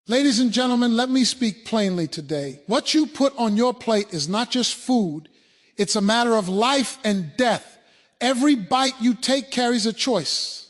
Ladies and gentlemen, let me speak plainly today. What you put on your plate is not just food, it's a matter of life and death. Every bite you take carries a choice.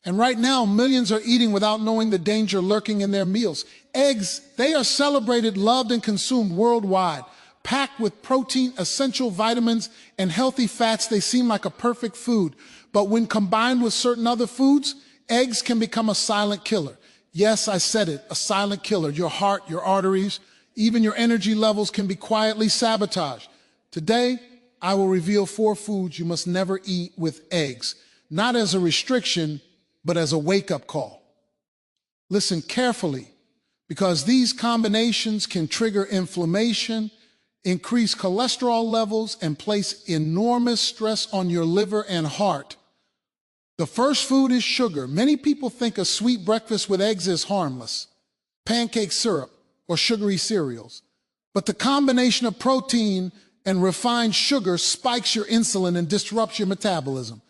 And right now, millions are eating without knowing the danger lurking in their meals. Eggs, they are celebrated, loved, and consumed worldwide. Packed with protein, essential vitamins, and healthy fats, they seem like a perfect food. But when combined with certain other foods, eggs can become a silent killer. Yes, I said it, a silent killer. Your heart, your arteries, even your energy levels can be quietly sabotaged. Today, I will reveal 4 foods you must never eat with eggs, not as a restriction, but as a wake-up call. Listen carefully, because these combinations can trigger inflammation, increase cholesterol levels, and place enormous stress on your liver and heart. The first food is sugar. Many people think a sweet breakfast with eggs is harmless, pancake syrup, or sugary cereals. But the combination of protein and refined sugar spikes your insulin and disrupts your metabolism.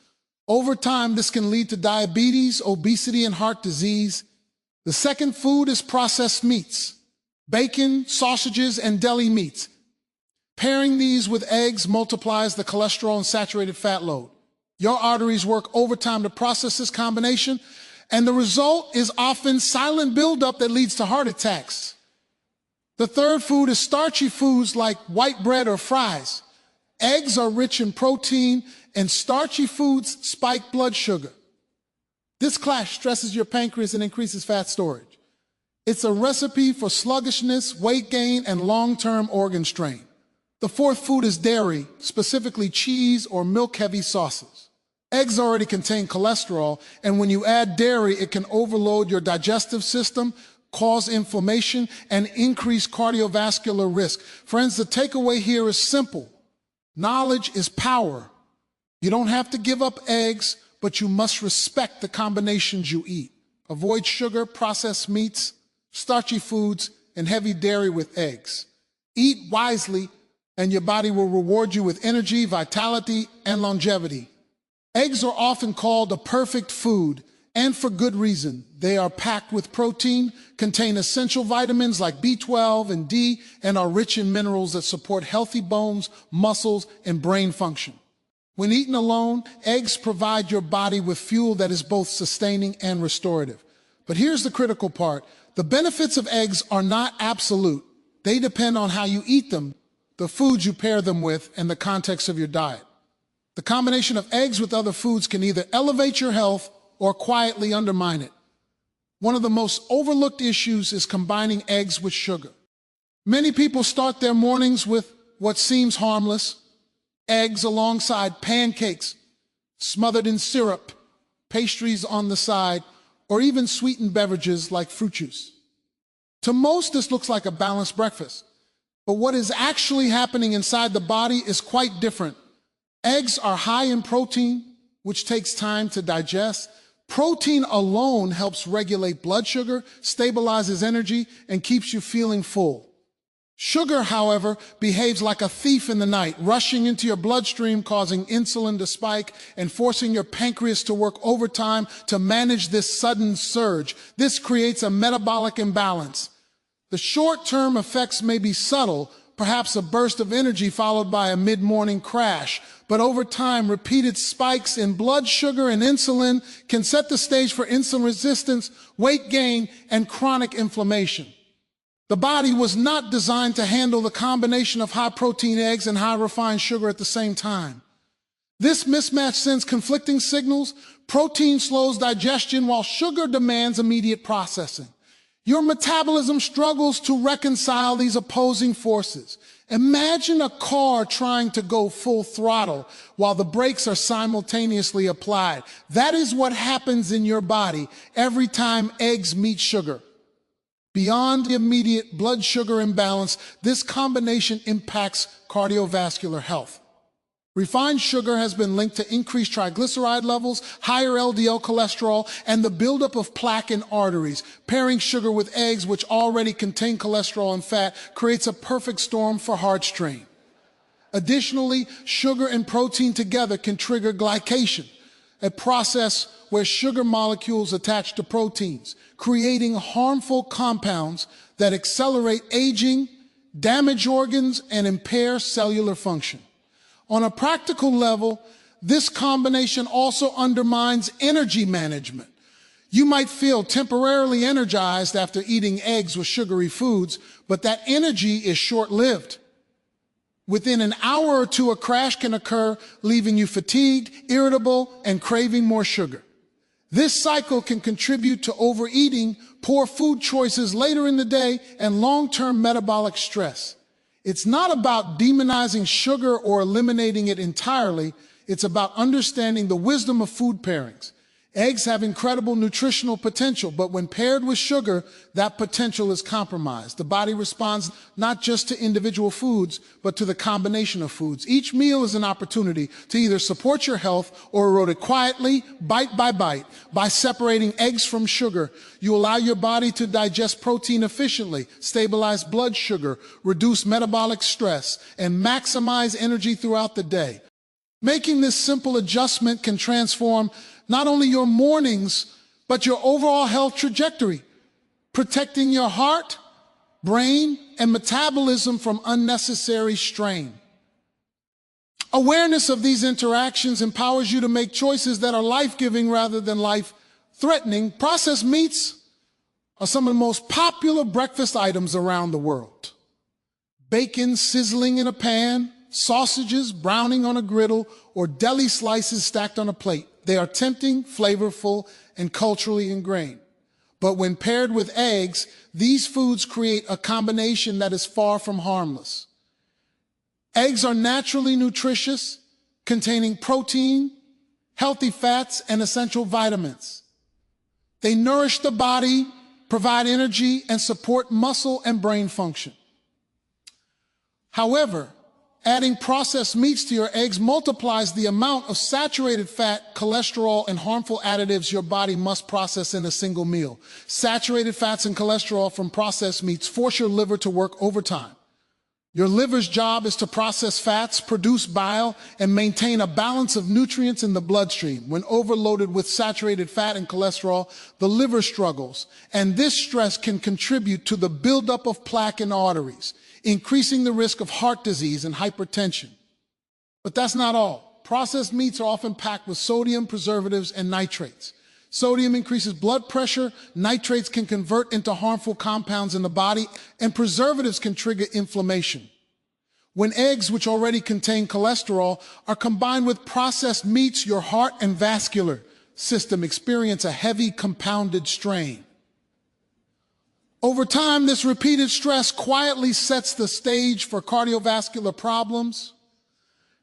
Over time, this can lead to diabetes, obesity, and heart disease. The second food is processed meats, bacon, sausages, and deli meats. Pairing these with eggs multiplies the cholesterol and saturated fat load. Your arteries work overtime to process this combination, and the result is often silent buildup that leads to heart attacks. The third food is starchy foods like white bread or fries. Eggs are rich in protein, and starchy foods spike blood sugar. This clash stresses your pancreas and increases fat storage. It's a recipe for sluggishness, weight gain, and long-term organ strain. The fourth food is dairy, specifically cheese or milk-heavy sauces. Eggs already contain cholesterol, and when you add dairy, it can overload your digestive system, cause inflammation, and increase cardiovascular risk. Friends, the takeaway here is simple. Knowledge is power. You don't have to give up eggs, but you must respect the combinations you eat. Avoid sugar, processed meats, starchy foods, and heavy dairy with eggs. Eat wisely, and your body will reward you with energy, vitality, and longevity. Eggs are often called a perfect food, and for good reason. They are packed with protein, contain essential vitamins like B12 and D, and are rich in minerals that support healthy bones, muscles, and brain function. When eaten alone, eggs provide your body with fuel that is both sustaining and restorative. But here's the critical part. The benefits of eggs are not absolute. They depend on how you eat them, the foods you pair them with, and the context of your diet. The combination of eggs with other foods can either elevate your health or quietly undermine it. One of the most overlooked issues is combining eggs with sugar. Many people start their mornings with what seems harmless, eggs alongside pancakes, smothered in syrup, pastries on the side, or even sweetened beverages like fruit juice. To most, this looks like a balanced breakfast. But what is actually happening inside the body is quite different. Eggs are high in protein, which takes time to digest. Protein alone helps regulate blood sugar, stabilizes energy, and keeps you feeling full. Sugar, however, behaves like a thief in the night, rushing into your bloodstream, causing insulin to spike and forcing your pancreas to work overtime to manage this sudden surge. This creates a metabolic imbalance. The short-term effects may be subtle, perhaps a burst of energy followed by a mid-morning crash. But over time, repeated spikes in blood sugar and insulin can set the stage for insulin resistance, weight gain, and chronic inflammation. The body was not designed to handle the combination of high-protein eggs and high-refined sugar at the same time. This mismatch sends conflicting signals. Protein slows digestion while sugar demands immediate processing. Your metabolism struggles to reconcile these opposing forces. Imagine a car trying to go full throttle while the brakes are simultaneously applied. That is what happens in your body every time eggs meet sugar. Beyond the immediate blood sugar imbalance, this combination impacts cardiovascular health. Refined sugar has been linked to increased triglyceride levels, higher LDL cholesterol, and the buildup of plaque in arteries. Pairing sugar with eggs, which already contain cholesterol and fat, creates a perfect storm for heart strain. Additionally, sugar and protein together can trigger glycation, a process where sugar molecules attach to proteins, creating harmful compounds that accelerate aging, damage organs, and impair cellular function. On a practical level, this combination also undermines energy management. You might feel temporarily energized after eating eggs with sugary foods, but that energy is short-lived. Within an hour or two, a crash can occur, leaving you fatigued, irritable, and craving more sugar. This cycle can contribute to overeating, poor food choices later in the day, and long-term metabolic stress. It's not about demonizing sugar or eliminating it entirely. It's about understanding the wisdom of food pairings. Eggs have incredible nutritional potential, but when paired with sugar, that potential is compromised. The body responds not just to individual foods, but to the combination of foods. Each meal is an opportunity to either support your health or erode it quietly, bite by bite. By separating eggs from sugar, you allow your body to digest protein efficiently, stabilize blood sugar, reduce metabolic stress, and maximize energy throughout the day. Making this simple adjustment can transform not only your mornings, but your overall health trajectory, protecting your heart, brain, and metabolism from unnecessary strain. Awareness of these interactions empowers you to make choices that are life-giving rather than life-threatening. Processed meats are some of the most popular breakfast items around the world. Bacon sizzling in a pan, sausages browning on a griddle, or deli slices stacked on a plate. They are tempting, flavorful, and culturally ingrained. But when paired with eggs, these foods create a combination that is far from harmless. Eggs are naturally nutritious, containing protein, healthy fats, and essential vitamins. They nourish the body, provide energy, and support muscle and brain function. However, adding processed meats to your eggs multiplies the amount of saturated fat, cholesterol, and harmful additives your body must process in a single meal. Saturated fats and cholesterol from processed meats force your liver to work overtime. Your liver's job is to process fats, produce bile, and maintain a balance of nutrients in the bloodstream. When overloaded with saturated fat and cholesterol, the liver struggles, and this stress can contribute to the buildup of plaque in arteries, increasing the risk of heart disease and hypertension. But that's not all. Processed meats are often packed with sodium, preservatives, and nitrates. Sodium increases blood pressure, nitrates can convert into harmful compounds in the body, and preservatives can trigger inflammation. When eggs, which already contain cholesterol, are combined with processed meats, your heart and vascular system experience a heavy compounded strain. Over time, this repeated stress quietly sets the stage for cardiovascular problems.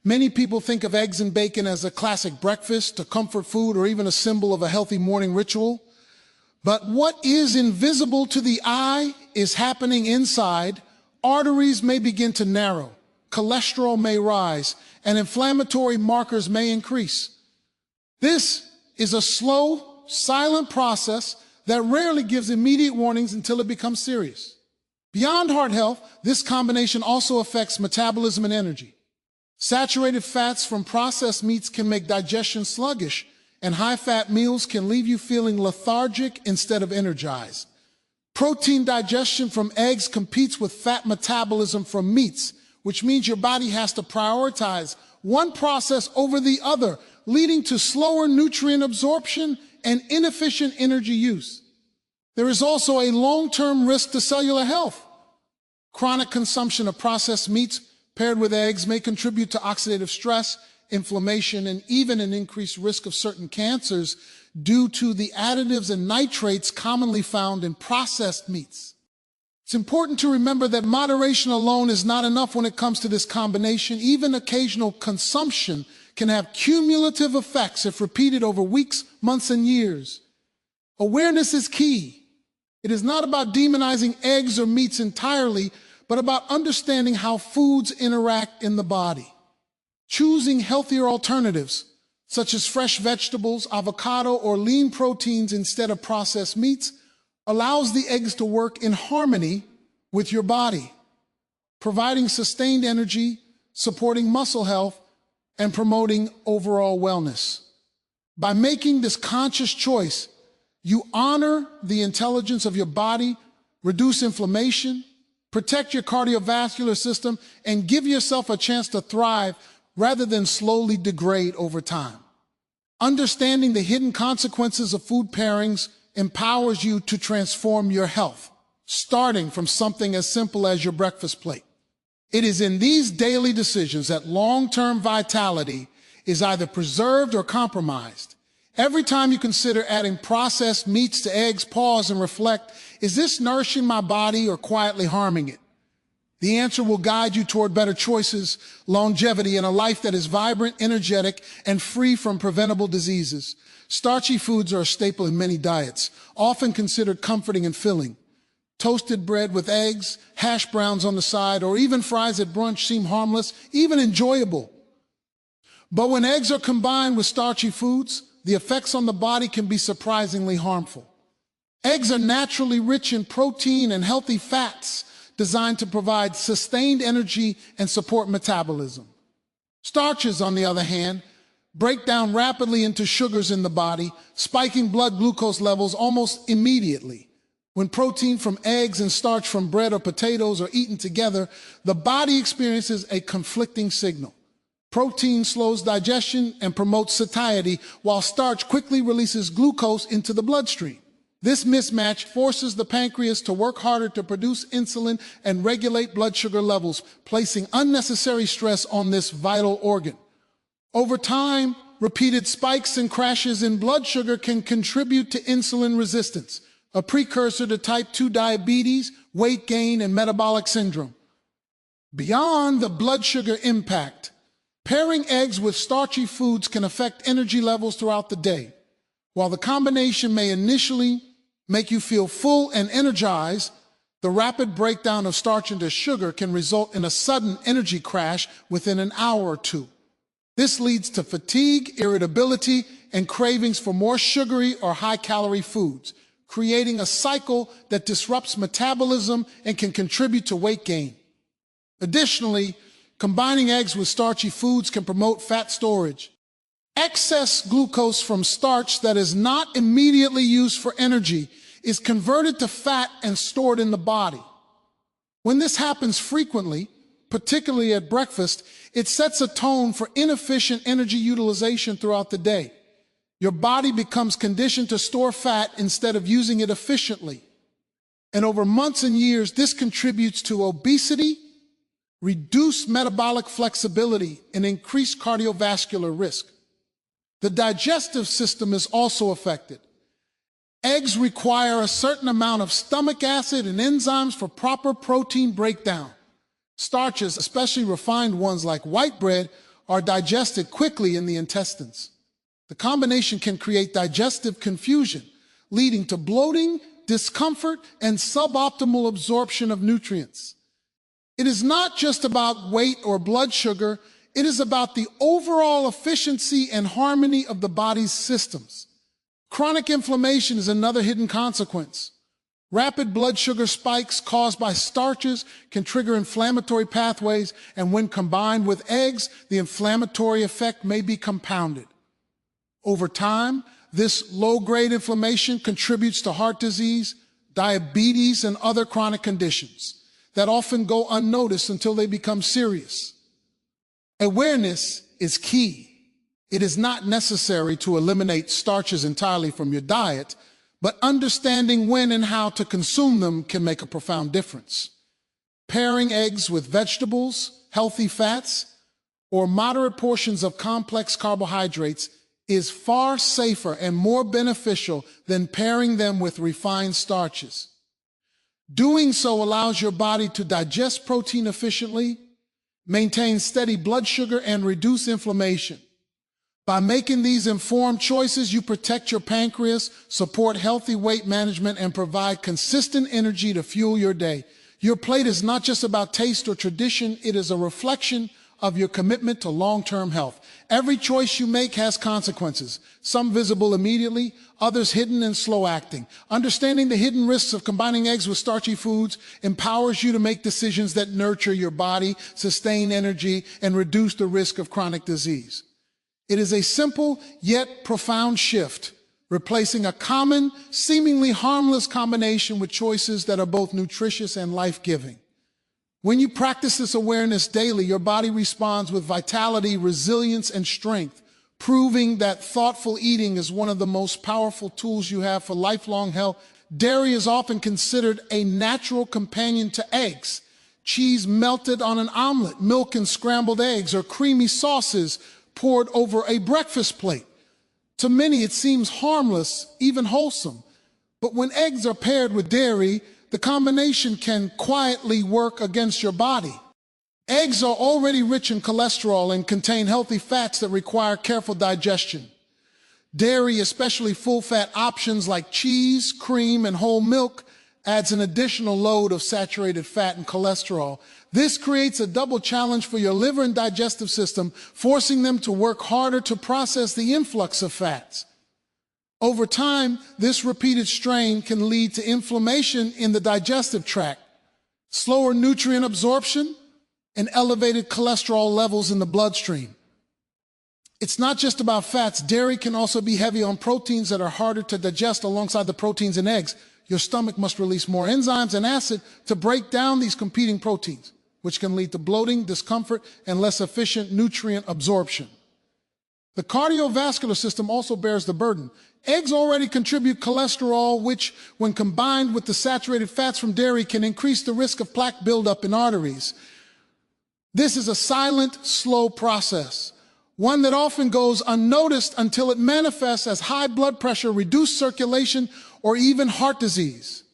Many people think of eggs and bacon as a classic breakfast, a comfort food, or even a symbol of a healthy morning ritual. But what is invisible to the eye is happening inside. Arteries may begin to narrow, cholesterol may rise, and inflammatory markers may increase. This is a slow, silent process that rarely gives immediate warnings until it becomes serious. Beyond heart health, this combination also affects metabolism and energy. Saturated fats from processed meats can make digestion sluggish, and high-fat meals can leave you feeling lethargic instead of energized. Protein digestion from eggs competes with fat metabolism from meats, which means your body has to prioritize one process over the other, leading to slower nutrient absorption and inefficient energy use. There is also a long-term risk to cellular health. Chronic consumption of processed meats paired with eggs may contribute to oxidative stress, inflammation, and even an increased risk of certain cancers due to the additives and nitrates commonly found in processed meats. It's important to remember that moderation alone is not enough when it comes to this combination. Even occasional consumption can have cumulative effects if repeated over weeks, months, and years. Awareness is key. It is not about demonizing eggs or meats entirely, but about understanding how foods interact in the body. Choosing healthier alternatives, such as fresh vegetables, avocado, or lean proteins instead of processed meats, allows the eggs to work in harmony with your body, providing sustained energy, supporting muscle health, and promoting overall wellness. By making this conscious choice, you honor the intelligence of your body, reduce inflammation, protect your cardiovascular system, and give yourself a chance to thrive rather than slowly degrade over time. Understanding the hidden consequences of food pairings empowers you to transform your health, starting from something as simple as your breakfast plate. It is in these daily decisions that long-term vitality is either preserved or compromised. Every time you consider adding processed meats to eggs, pause and reflect, is this nourishing my body or quietly harming it? The answer will guide you toward better choices, longevity, and a life that is vibrant, energetic, and free from preventable diseases. Starchy foods are a staple in many diets, often considered comforting and filling. Toasted bread with eggs, hash browns on the side, or even fries at brunch seem harmless, even enjoyable. But when eggs are combined with starchy foods, the effects on the body can be surprisingly harmful. Eggs are naturally rich in protein and healthy fats designed to provide sustained energy and support metabolism. Starches, on the other hand, break down rapidly into sugars in the body, spiking blood glucose levels almost immediately. When protein from eggs and starch from bread or potatoes are eaten together, the body experiences a conflicting signal. Protein slows digestion and promotes satiety, while starch quickly releases glucose into the bloodstream. This mismatch forces the pancreas to work harder to produce insulin and regulate blood sugar levels, placing unnecessary stress on this vital organ. Over time, repeated spikes and crashes in blood sugar can contribute to insulin resistance, a precursor to type 2 diabetes, weight gain, and metabolic syndrome. Beyond the blood sugar impact, pairing eggs with starchy foods can affect energy levels throughout the day. While the combination may initially make you feel full and energized, the rapid breakdown of starch into sugar can result in a sudden energy crash within an hour or two. This leads to fatigue, irritability, and cravings for more sugary or high-calorie foods, creating a cycle that disrupts metabolism and can contribute to weight gain. Additionally, combining eggs with starchy foods can promote fat storage. Excess glucose from starch that is not immediately used for energy is converted to fat and stored in the body. When this happens frequently, particularly at breakfast, it sets a tone for inefficient energy utilization throughout the day. Your body becomes conditioned to store fat instead of using it efficiently. And over months and years, this contributes to obesity, reduced metabolic flexibility, and increased cardiovascular risk. The digestive system is also affected. Eggs require a certain amount of stomach acid and enzymes for proper protein breakdown. Starches, especially refined ones like white bread, are digested quickly in the intestines. The combination can create digestive confusion, leading to bloating, discomfort, and suboptimal absorption of nutrients. It is not just about weight or blood sugar, it is about the overall efficiency and harmony of the body's systems. Chronic inflammation is another hidden consequence. Rapid blood sugar spikes caused by starches can trigger inflammatory pathways, and when combined with eggs, the inflammatory effect may be compounded. Over time, this low-grade inflammation contributes to heart disease, diabetes, and other chronic conditions that often go unnoticed until they become serious. Awareness is key. It is not necessary to eliminate starches entirely from your diet, but understanding when and how to consume them can make a profound difference. Pairing eggs with vegetables, healthy fats, or moderate portions of complex carbohydrates is far safer and more beneficial than pairing them with refined starches. Doing so allows your body to digest protein efficiently, maintain steady blood sugar, and reduce inflammation. By making these informed choices, you protect your pancreas, support healthy weight management, and provide consistent energy to fuel your day. Your plate is not just about taste or tradition, it is a reflection of your commitment to long-term health. Every choice you make has consequences, some visible immediately, others hidden and slow-acting. Understanding the hidden risks of combining eggs with starchy foods empowers you to make decisions that nurture your body, sustain energy, and reduce the risk of chronic disease. It is a simple yet profound shift, replacing a common, seemingly harmless combination with choices that are both nutritious and life-giving. When you practice this awareness daily, your body responds with vitality, resilience, and strength, proving that thoughtful eating is one of the most powerful tools you have for lifelong health. Dairy is often considered a natural companion to eggs. Cheese melted on an omelet, milk and scrambled eggs, or creamy sauces poured over a breakfast plate. To many, it seems harmless, even wholesome. But when eggs are paired with dairy, the combination can quietly work against your body. Eggs are already rich in cholesterol and contain healthy fats that require careful digestion. Dairy, especially full-fat options like cheese, cream, and whole milk, adds an additional load of saturated fat and cholesterol. This creates a double challenge for your liver and digestive system, forcing them to work harder to process the influx of fats. Over time, this repeated strain can lead to inflammation in the digestive tract, slower nutrient absorption, and elevated cholesterol levels in the bloodstream. It's not just about fats. Dairy can also be heavy on proteins that are harder to digest alongside the proteins in eggs. Your stomach must release more enzymes and acid to break down these competing proteins, which can lead to bloating, discomfort, and less efficient nutrient absorption. The cardiovascular system also bears the burden. Eggs already contribute cholesterol, which, when combined with the saturated fats from dairy, can increase the risk of plaque buildup in arteries. This is a silent, slow process, one that often goes unnoticed until it manifests as high blood pressure, reduced circulation, or even heart disease.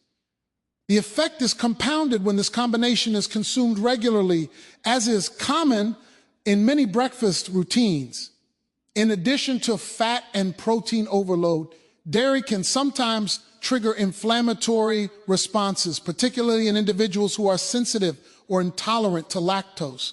The effect is compounded when this combination is consumed regularly, as is common in many breakfast routines. In addition to fat and protein overload, dairy can sometimes trigger inflammatory responses, particularly in individuals who are sensitive or intolerant to lactose.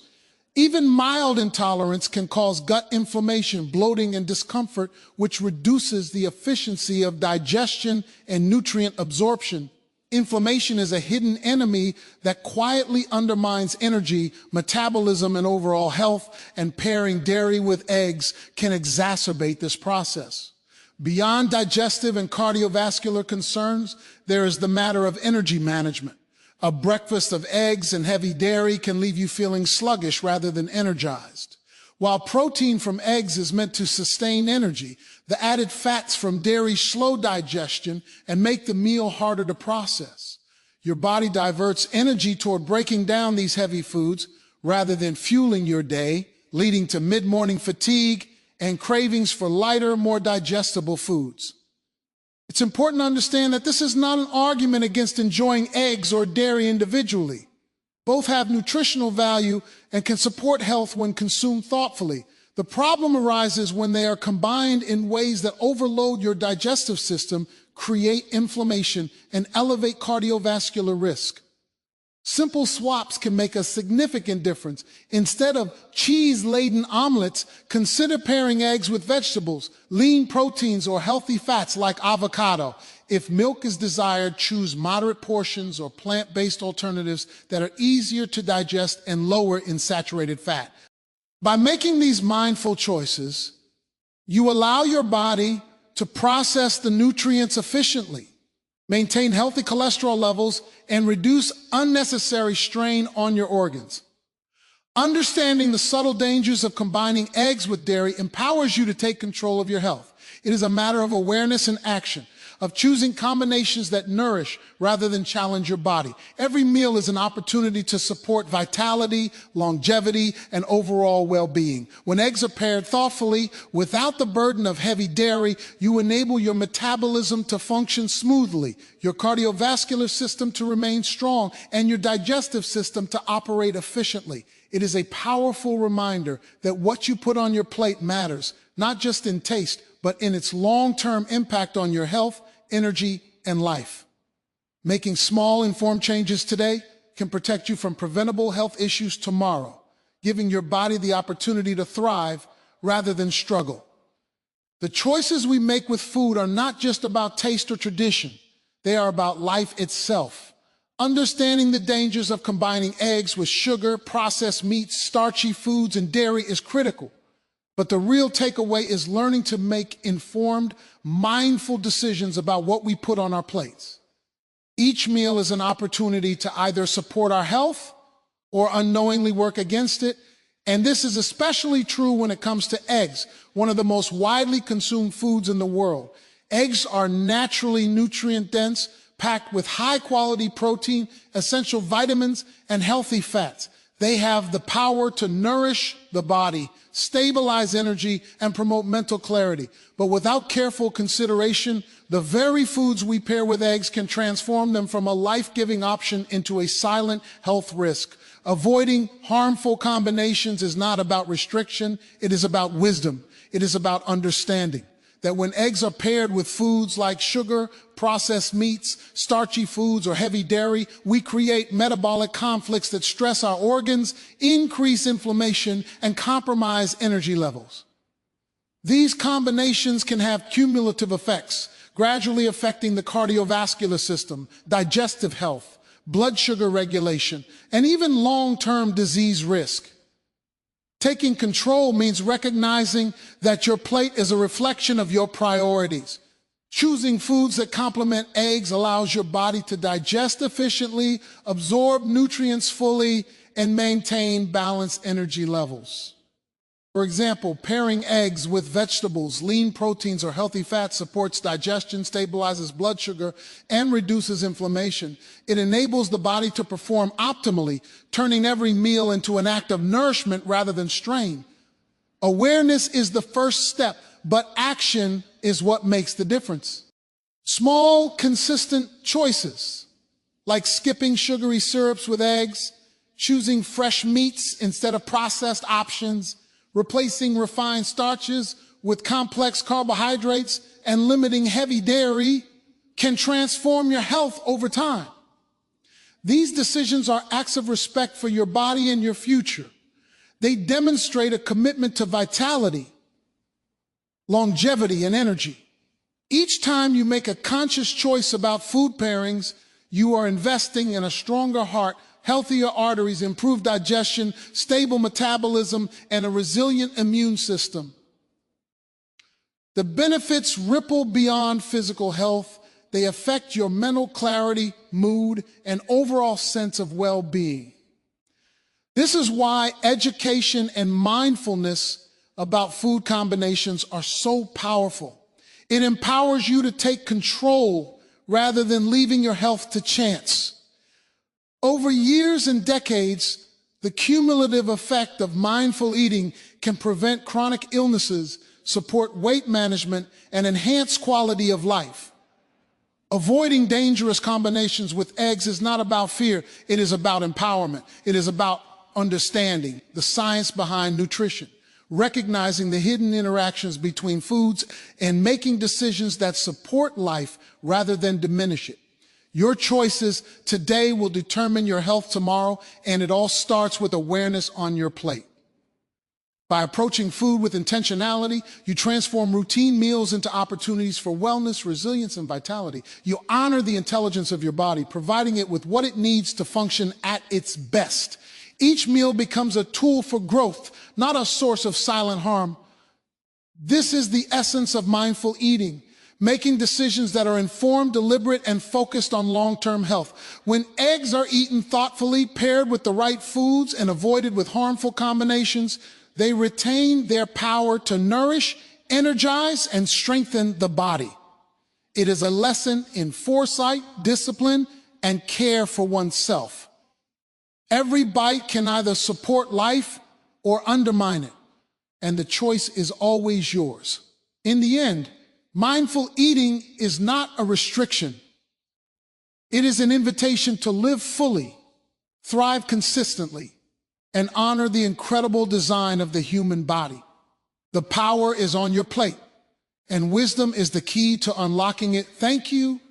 Even mild intolerance can cause gut inflammation, bloating, and discomfort, which reduces the efficiency of digestion and nutrient absorption. Inflammation is a hidden enemy that quietly undermines energy, metabolism, and overall health, and pairing dairy with eggs can exacerbate this process. Beyond digestive and cardiovascular concerns, there is the matter of energy management. A breakfast of eggs and heavy dairy can leave you feeling sluggish rather than energized. While protein from eggs is meant to sustain energy, the added fats from dairy slow digestion and make the meal harder to process. Your body diverts energy toward breaking down these heavy foods rather than fueling your day, leading to mid-morning fatigue and cravings for lighter, more digestible foods. It's important to understand that this is not an argument against enjoying eggs or dairy individually. Both have nutritional value and can support health when consumed thoughtfully. The problem arises when they are combined in ways that overload your digestive system, create inflammation, and elevate cardiovascular risk. Simple swaps can make a significant difference. Instead of cheese-laden omelets, consider pairing eggs with vegetables, lean proteins, or healthy fats like avocado. If milk is desired, choose moderate portions or plant-based alternatives that are easier to digest and lower in saturated fat. By making these mindful choices, you allow your body to process the nutrients efficiently, maintain healthy cholesterol levels, and reduce unnecessary strain on your organs. Understanding the subtle dangers of combining eggs with dairy empowers you to take control of your health. It is a matter of awareness and action, of choosing combinations that nourish rather than challenge your body. Every meal is an opportunity to support vitality, longevity, and overall well-being. When eggs are paired thoughtfully, without the burden of heavy dairy, you enable your metabolism to function smoothly, your cardiovascular system to remain strong, and your digestive system to operate efficiently. It is a powerful reminder that what you put on your plate matters, not just in taste, but in its long-term impact on your health, energy, and life. Making small, informed changes today can protect you from preventable health issues tomorrow, giving your body the opportunity to thrive rather than struggle. The choices we make with food are not just about taste or tradition. They are about life itself. Understanding the dangers of combining eggs with sugar, processed meats, starchy foods, and dairy is critical. But the real takeaway is learning to make informed, mindful decisions about what we put on our plates. Each meal is an opportunity to either support our health or unknowingly work against it. And this is especially true when it comes to eggs, one of the most widely consumed foods in the world. Eggs are naturally nutrient-dense, packed with high-quality protein, essential vitamins, and healthy fats. They have the power to nourish the body, stabilize energy, and promote mental clarity. But without careful consideration, the very foods we pair with eggs can transform them from a life-giving option into a silent health risk. Avoiding harmful combinations is not about restriction, it is about wisdom. It is about understanding that when eggs are paired with foods like sugar, processed meats, starchy foods, or heavy dairy, we create metabolic conflicts that stress our organs, increase inflammation, and compromise energy levels. These combinations can have cumulative effects, gradually affecting the cardiovascular system, digestive health, blood sugar regulation, and even long-term disease risk. Taking control means recognizing that your plate is a reflection of your priorities. Choosing foods that complement eggs allows your body to digest efficiently, absorb nutrients fully, and maintain balanced energy levels. For example, pairing eggs with vegetables, lean proteins, or healthy fats supports digestion, stabilizes blood sugar, and reduces inflammation. It enables the body to perform optimally, turning every meal into an act of nourishment rather than strain. Awareness is the first step, but action is what makes the difference. Small, consistent choices, like skipping sugary syrups with eggs, choosing fresh meats instead of processed options, replacing refined starches with complex carbohydrates, and limiting heavy dairy can transform your health over time. These decisions are acts of respect for your body and your future. They demonstrate a commitment to vitality, longevity, and energy. Each time you make a conscious choice about food pairings, you are investing in a stronger heart, healthier arteries, improved digestion, stable metabolism, and a resilient immune system. The benefits ripple beyond physical health. They affect your mental clarity, mood, and overall sense of well-being. This is why education and mindfulness about food combinations are so powerful. It empowers you to take control rather than leaving your health to chance. Over years and decades, the cumulative effect of mindful eating can prevent chronic illnesses, support weight management, and enhance quality of life. Avoiding dangerous combinations with eggs is not about fear. It is about empowerment. It is about understanding the science behind nutrition, recognizing the hidden interactions between foods, and making decisions that support life rather than diminish it. Your choices today will determine your health tomorrow, and it all starts with awareness on your plate. By approaching food with intentionality, you transform routine meals into opportunities for wellness, resilience, and vitality. You honor the intelligence of your body, providing it with what it needs to function at its best. Each meal becomes a tool for growth, not a source of silent harm. This is the essence of mindful eating. Making decisions that are informed, deliberate, and focused on long-term health. When eggs are eaten thoughtfully, paired with the right foods, and avoided with harmful combinations, they retain their power to nourish, energize, and strengthen the body. It is a lesson in foresight, discipline, and care for oneself. Every bite can either support life or undermine it, and the choice is always yours. In the end, mindful eating is not a restriction. It is an invitation to live fully, thrive consistently, and honor the incredible design of the human body. The power is on your plate, and wisdom is the key to unlocking it. Thank you